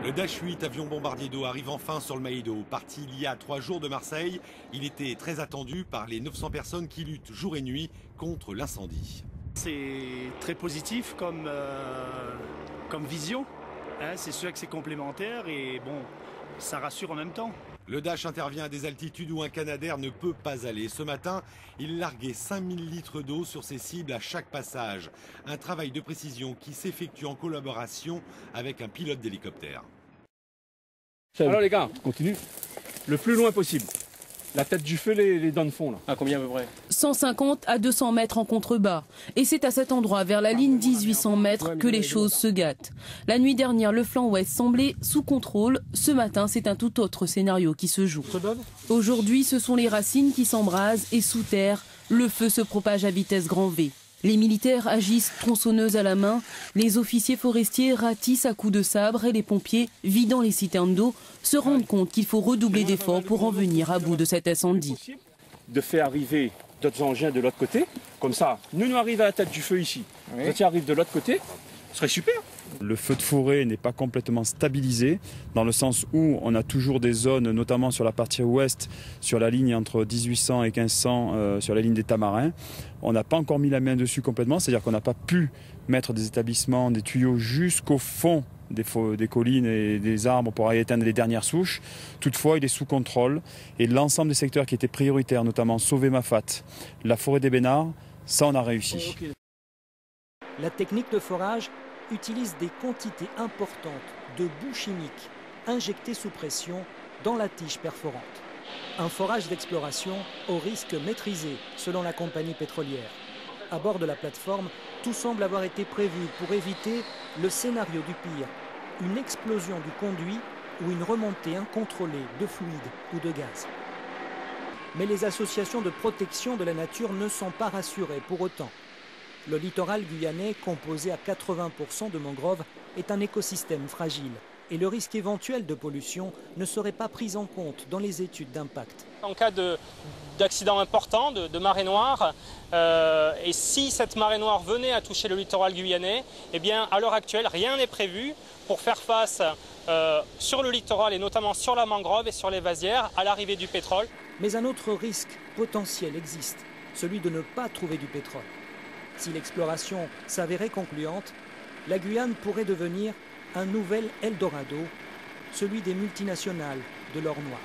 Le Dash 8, avion bombardier d'eau, arrive enfin sur le Maïdo. Parti il y a 3 jours de Marseille, il était très attendu par les 900 personnes qui luttent jour et nuit contre l'incendie. C'est très positif comme vision. Hein, c'est sûr que c'est complémentaire et bon, ça rassure en même temps. Le Dash intervient à des altitudes où un Canadair ne peut pas aller. Ce matin, il larguait 5000 litres d'eau sur ses cibles à chaque passage. Un travail de précision qui s'effectue en collaboration avec un pilote d'hélicoptère. Alors les gars, continue. Le plus loin possible. La tête du feu, les dents de fond là. À combien à peu près? 150 à 200 mètres en contrebas. Et c'est à cet endroit, vers la ligne 1800 mètres, que les choses se gâtent. La nuit dernière, le flanc ouest semblait sous contrôle. Ce matin, c'est un tout autre scénario qui se joue. Aujourd'hui, ce sont les racines qui s'embrasent et sous terre, le feu se propage à vitesse grand V. Les militaires agissent tronçonneuses à la main, les officiers forestiers ratissent à coups de sabre et les pompiers, vidant les citernes d'eau, se rendent compte qu'il faut redoubler d'efforts pour en venir à bout de cet incendie. De faire arriver d'autres engins de l'autre côté, comme ça, nous arrivons à la tête du feu ici. Oui. Quand il arrive de l'autre côté, ce serait super. Le feu de forêt n'est pas complètement stabilisé, dans le sens où on a toujours des zones, notamment sur la partie ouest, sur la ligne entre 1800 et 1500, sur la ligne des Tamarins. On n'a pas encore mis la main dessus complètement, c'est-à-dire qu'on n'a pas pu mettre des établissements, des tuyaux jusqu'au fond des collines et des arbres pour aller éteindre les dernières souches. Toutefois, il est sous contrôle et l'ensemble des secteurs qui étaient prioritaires, notamment Sauvé-Mafate, la forêt des Bénards, ça on a réussi. La technique de forage utilise des quantités importantes de boue chimique injectées sous pression dans la tige perforante. Un forage d'exploration au risque maîtrisé, selon la compagnie pétrolière. À bord de la plateforme, tout semble avoir été prévu pour éviter le scénario du pire, une explosion du conduit ou une remontée incontrôlée de fluide ou de gaz. Mais les associations de protection de la nature ne sont pas rassurées pour autant. Le littoral guyanais, composé à 80% de mangroves, est un écosystème fragile. Et le risque éventuel de pollution ne serait pas pris en compte dans les études d'impact. En cas d'accident important, de marée noire, et si cette marée noire venait à toucher le littoral guyanais, eh bien, à l'heure actuelle, rien n'est prévu pour faire face sur le littoral et notamment sur la mangrove et sur les vasières à l'arrivée du pétrole. Mais un autre risque potentiel existe, celui de ne pas trouver du pétrole. Si l'exploration s'avérait concluante, la Guyane pourrait devenir un nouvel Eldorado, celui des multinationales de l'or noir.